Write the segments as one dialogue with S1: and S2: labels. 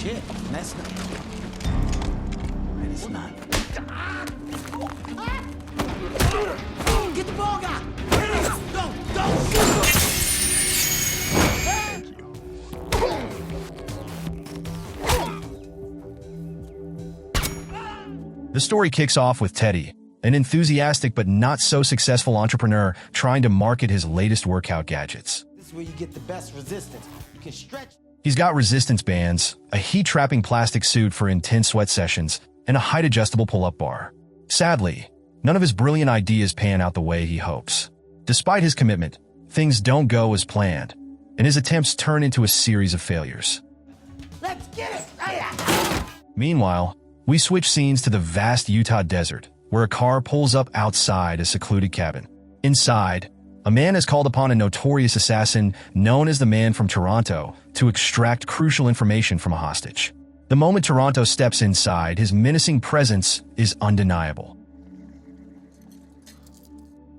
S1: shit. Messed up. And it's not. Get the ball guy! Don't shoot him!
S2: The story kicks off with Teddy, an enthusiastic but not so successful entrepreneur trying to market his latest workout gadgets.
S1: This is where you get the best resistance. You can stretch.
S2: He's got resistance bands, a heat-trapping plastic suit for intense sweat sessions, and a height-adjustable pull-up bar. Sadly, none of his brilliant ideas pan out the way he hopes. Despite his commitment, things don't go as planned, and his attempts turn into a series of failures.
S1: Let's get it!
S2: Meanwhile, we switch scenes to the vast Utah desert, where a car pulls up outside a secluded cabin. Inside, a man has called upon a notorious assassin known as the Man from Toronto to extract crucial information from a hostage. The moment Toronto steps inside, his menacing presence is undeniable.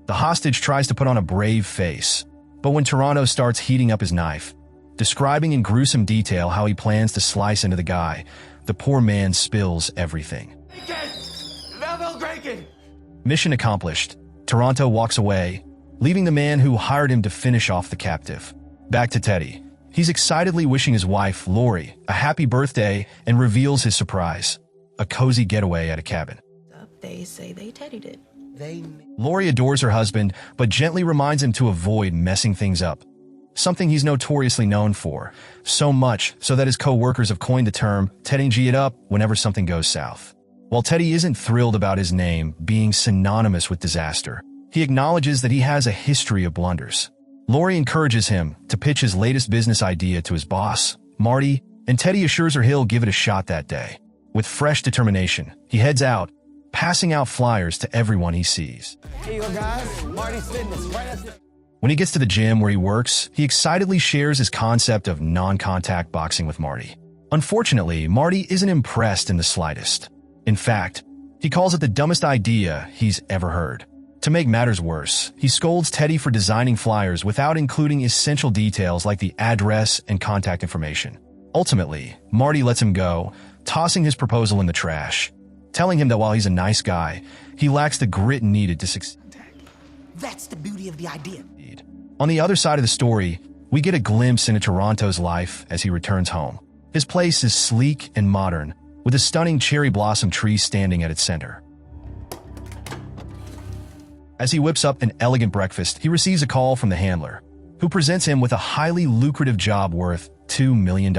S2: The hostage tries to put on a brave face, but when Toronto starts heating up his knife, describing in gruesome detail how he plans to slice into the guy, the poor man spills everything. Mission accomplished. Toronto walks away, leaving the man who hired him to finish off the captive. Back to Teddy. He's excitedly wishing his wife, Lori, a happy birthday and reveals his surprise, a cozy getaway at a cabin.
S3: They say they Teddied it.
S2: Lori adores her husband, but gently reminds him to avoid messing things up. Something he's notoriously known for, so much so that his co-workers have coined the term "Tedding it up" whenever something goes south. While Teddy isn't thrilled about his name being synonymous with disaster, he acknowledges that he has a history of blunders. Lori encourages him to pitch his latest business idea to his boss, Marty, and Teddy assures her he'll give it a shot that day. With fresh determination, he heads out, passing out flyers to everyone he sees.
S1: Here you go, guys. Marty's Fitness, right up there.
S2: When he gets to the gym where he works, he excitedly shares his concept of non-contact boxing with Marty. Unfortunately, Marty isn't impressed in the slightest. In fact, he calls it the dumbest idea he's ever heard. To make matters worse, he scolds Teddy for designing flyers without including essential details like the address and contact information. Ultimately, Marty lets him go, tossing his proposal in the trash, telling him that while he's a nice guy, he lacks the grit needed to succeed.
S1: That's the beauty of the idea.
S2: On the other side of the story, we get a glimpse into Toronto's life as he returns home. His place is sleek and modern, with a stunning cherry blossom tree standing at its center. As he whips up an elegant breakfast, he receives a call from the handler, who presents him with a highly lucrative job worth $2 million.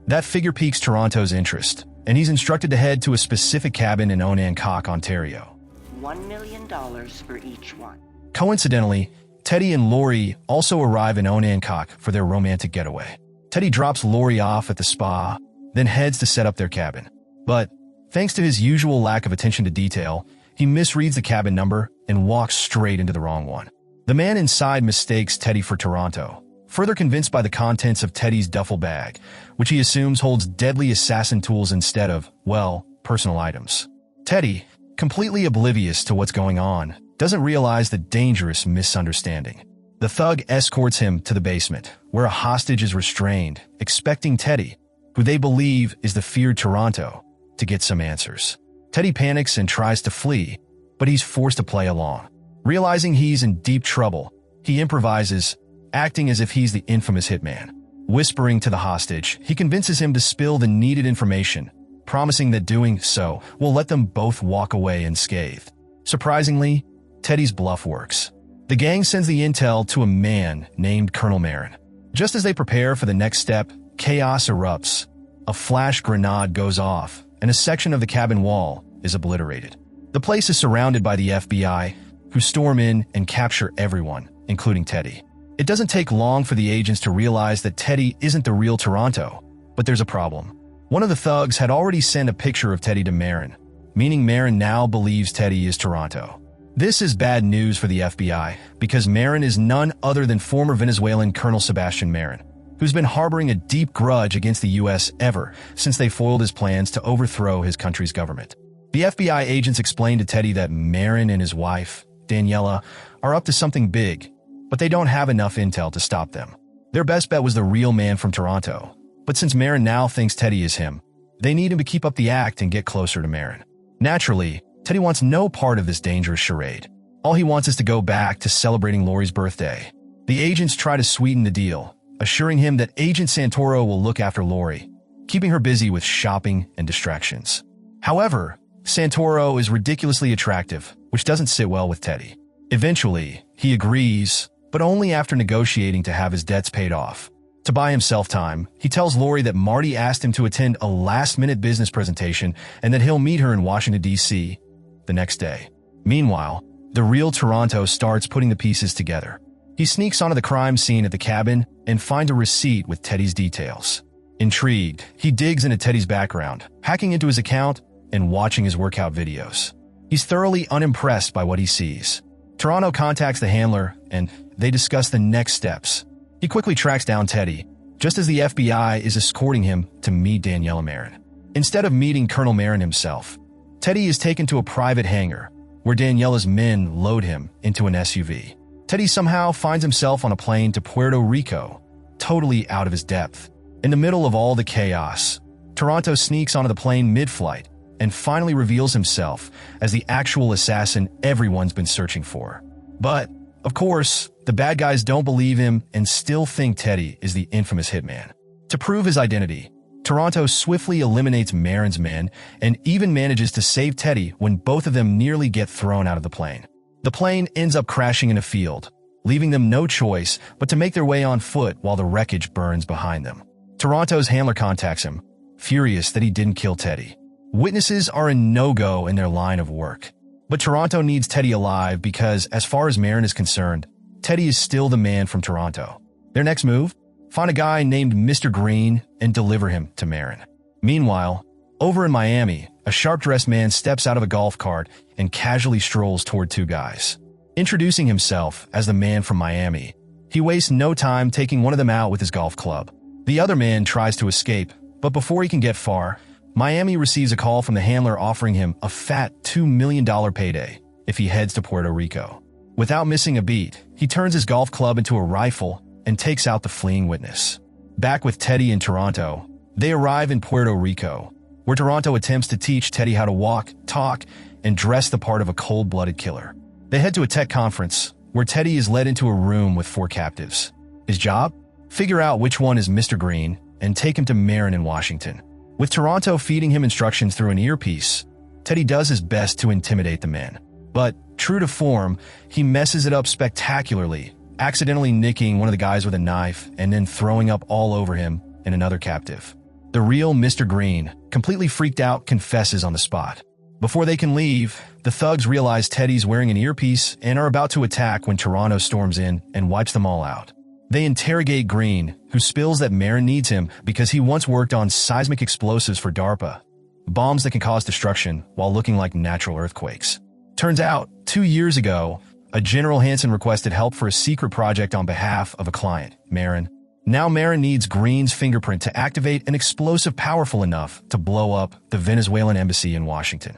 S2: That figure piques Toronto's interest, and he's instructed to head to a specific cabin in Onancock, Ontario.
S4: $1 million for each one.
S2: Coincidentally, Teddy and Lori also arrive in Onancock for their romantic getaway. Teddy drops Lori off at the spa, then heads to set up their cabin. But, thanks to his usual lack of attention to detail, he misreads the cabin number and walks straight into the wrong one. The man inside mistakes Teddy for Toronto, further convinced by the contents of Teddy's duffel bag, which he assumes holds deadly assassin tools instead of, well, personal items. Teddy, completely oblivious to what's going on, doesn't realize the dangerous misunderstanding. The thug escorts him to the basement, where a hostage is restrained, expecting Teddy, who they believe is the feared Toronto, to get some answers. Teddy panics and tries to flee, but he's forced to play along. Realizing he's in deep trouble, he improvises, acting as if he's the infamous hitman. Whispering to the hostage, he convinces him to spill the needed information, promising that doing so will let them both walk away unscathed. Surprisingly, Teddy's bluff works. The gang sends the intel to a man named Colonel Marin. Just as they prepare for the next step, chaos erupts. A flash grenade goes off, and a section of the cabin wall is obliterated. The place is surrounded by the FBI, who storm in and capture everyone, including Teddy. It doesn't take long for the agents to realize that Teddy isn't the real Toronto, but there's a problem. One of the thugs had already sent a picture of Teddy to Marin, meaning Marin now believes Teddy is Toronto. This is bad news for the FBI, because Marin is none other than former Venezuelan Colonel Sebastian Marin, who's been harboring a deep grudge against the U.S. ever since they foiled his plans to overthrow his country's government. The FBI agents explain to Teddy that Marin and his wife, Daniela, are up to something big, but they don't have enough intel to stop them. Their best bet was the real Man from Toronto, But since Marin now thinks Teddy is him, they need him to keep up the act and get closer to Marin. Naturally, Teddy wants no part of this dangerous charade. All he wants is to go back to celebrating Lori's birthday. The agents try to sweeten the deal, assuring him that Agent Santoro will look after Lori, keeping her busy with shopping and distractions. However, Santoro is ridiculously attractive, which doesn't sit well with Teddy. Eventually, he agrees, but only after negotiating to have his debts paid off. To buy himself time, he tells Lori that Marty asked him to attend a last-minute business presentation and that he'll meet her in Washington, D.C. the next day. Meanwhile, the real Toronto starts putting the pieces together. He sneaks onto the crime scene at the cabin and finds a receipt with Teddy's details. Intrigued, he digs into Teddy's background, hacking into his account and watching his workout videos. He's thoroughly unimpressed by what he sees. Toronto contacts the handler and they discuss the next steps. He quickly tracks down Teddy, just as the FBI is escorting him to meet Daniela Marin. Instead of meeting Colonel Marin himself, Teddy is taken to a private hangar where Daniela's men load him into an SUV. Teddy somehow finds himself on a plane to Puerto Rico, totally out of his depth. In the middle of all the chaos, Toronto sneaks onto the plane mid-flight and finally reveals himself as the actual assassin everyone's been searching for. But, of course, the bad guys don't believe him and still think Teddy is the infamous hitman. To prove his identity, Toronto swiftly eliminates Marin's men and even manages to save Teddy when both of them nearly get thrown out of the plane. The plane ends up crashing in a field, leaving them no choice but to make their way on foot while the wreckage burns behind them. Toronto's handler contacts him, furious that he didn't kill Teddy. Witnesses are a no-go in their line of work. But Toronto needs Teddy alive because, as far as Marin is concerned, Teddy is still the man from Toronto. Their next move? Find a guy named Mr. Green and deliver him to Marin. Meanwhile, over in Miami, a sharp-dressed man steps out of a golf cart and casually strolls toward two guys. Introducing himself as the man from Miami, he wastes no time taking one of them out with his golf club. The other man tries to escape, but before he can get far, Miami receives a call from the handler offering him a fat $2 million payday if he heads to Puerto Rico. Without missing a beat, he turns his golf club into a rifle and takes out the fleeing witness. Back with Teddy in Toronto, they arrive in Puerto Rico, where Toronto attempts to teach Teddy how to walk, talk, and dress the part of a cold-blooded killer. They head to a tech conference, where Teddy is led into a room with 4 captives. His job? Figure out which one is Mr. Green and take him to Marin in Washington. With Toronto feeding him instructions through an earpiece, Teddy does his best to intimidate the men. But, true to form, he messes it up spectacularly, accidentally nicking one of the guys with a knife and then throwing up all over him and another captive. The real Mr. Green, completely freaked out, confesses on the spot. Before they can leave, the thugs realize Teddy's wearing an earpiece and are about to attack when Toronto storms in and wipes them all out. They interrogate Green, who spills that Marin needs him because he once worked on seismic explosives for DARPA, bombs that can cause destruction while looking like natural earthquakes. Turns out, 2 years ago, a General Hansen requested help for a secret project on behalf of a client, Marin. Now Marin needs Green's fingerprint to activate an explosive powerful enough to blow up the Venezuelan embassy in Washington.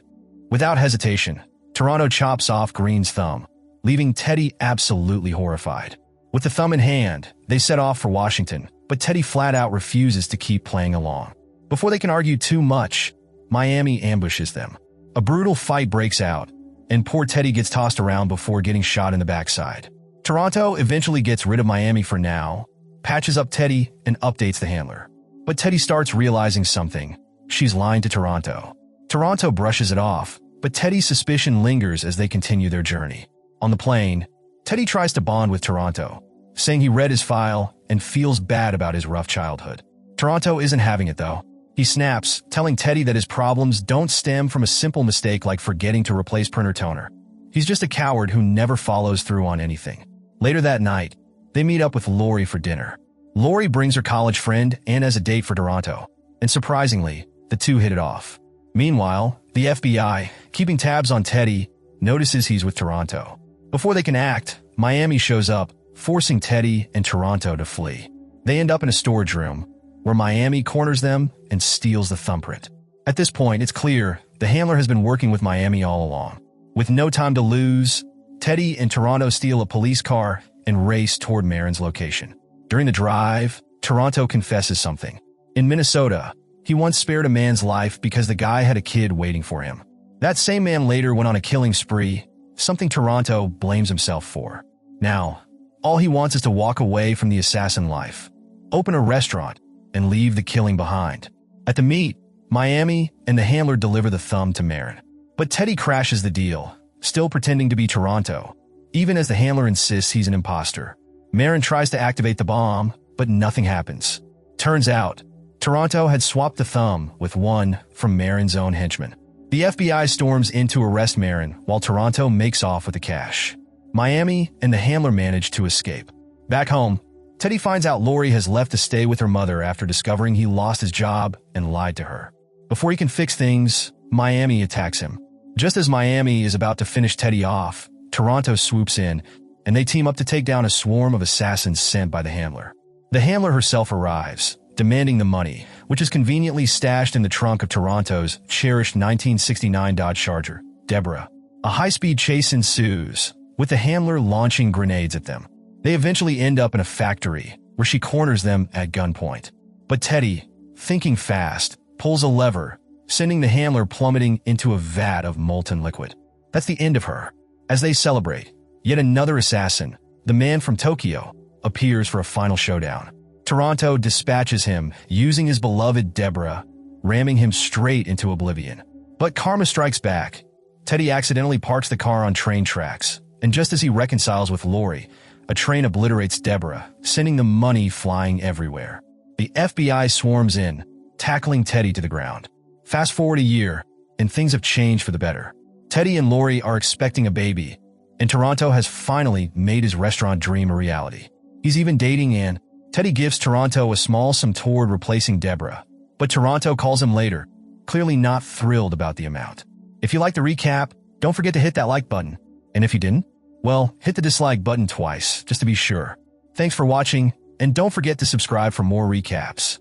S2: Without hesitation, Toronto chops off Green's thumb, leaving Teddy absolutely horrified. With the thumb in hand, they set off for Washington, but Teddy flat out refuses to keep playing along. Before they can argue too much, Miami ambushes them. A brutal fight breaks out, and poor Teddy gets tossed around before getting shot in the backside. Toronto eventually gets rid of Miami for now, patches up Teddy, and updates the handler. But Teddy starts realizing something. She's lying to Toronto. Toronto brushes it off, but Teddy's suspicion lingers as they continue their journey. On the plane, Teddy tries to bond with Toronto, saying he read his file and feels bad about his rough childhood. Toronto isn't having it though. He snaps, telling Teddy that his problems don't stem from a simple mistake like forgetting to replace printer toner. He's just a coward who never follows through on anything. Later that night, they meet up with Lori for dinner. Lori brings her college friend and as a date for Toronto, and surprisingly, the two hit it off. Meanwhile, the FBI, keeping tabs on Teddy, notices he's with Toronto. Before they can act, Miami shows up, forcing Teddy and Toronto to flee. They end up in a storage room, where Miami corners them and steals the thumbprint. At this point, it's clear the handler has been working with Miami all along. With no time to lose, Teddy and Toronto steal a police car and race toward Marin's location. During the drive, Toronto confesses something. In Minnesota, he once spared a man's life because the guy had a kid waiting for him. That same man later went on a killing spree, something Toronto blames himself for. Now, all he wants is to walk away from the assassin life, open a restaurant, and leave the killing behind. At the meet, Miami and the handler deliver the thumb to Marin. But Teddy crashes the deal, still pretending to be Toronto, even as the handler insists he's an imposter. Marin tries to activate the bomb, but nothing happens. Turns out, Toronto had swapped the thumb with one from Marin's own henchman. The FBI storms in to arrest Marin while Toronto makes off with the cash. Miami and the handler manage to escape. Back home, Teddy finds out Lori has left to stay with her mother after discovering he lost his job and lied to her. Before he can fix things, Miami attacks him. Just as Miami is about to finish Teddy off, Toronto swoops in, and they team up to take down a swarm of assassins sent by the handler. The handler herself arrives, demanding the money, which is conveniently stashed in the trunk of Toronto's cherished 1969 Dodge Charger, Deborah. A high-speed chase ensues, with the handler launching grenades at them. They eventually end up in a factory, where she corners them at gunpoint. But Teddy, thinking fast, pulls a lever, sending the handler plummeting into a vat of molten liquid. That's the end of her. As they celebrate, yet another assassin, the man from Tokyo, appears for a final showdown. Toronto dispatches him, using his beloved Deborah, ramming him straight into oblivion. But karma strikes back. Teddy accidentally parks the car on train tracks, and just as he reconciles with Lori, a train obliterates Deborah, sending the money flying everywhere. The FBI swarms in, tackling Teddy to the ground. Fast forward a year, and things have changed for the better. Teddy and Lori are expecting a baby, and Toronto has finally made his restaurant dream a reality. He's even dating Anne. Teddy gives Toronto a small sum toward replacing Deborah, but Toronto calls him later, clearly not thrilled about the amount. If you liked the recap, don't forget to hit that like button. And if you didn't, well, hit the dislike button twice, just to be sure. Thanks for watching, and don't forget to subscribe for more recaps.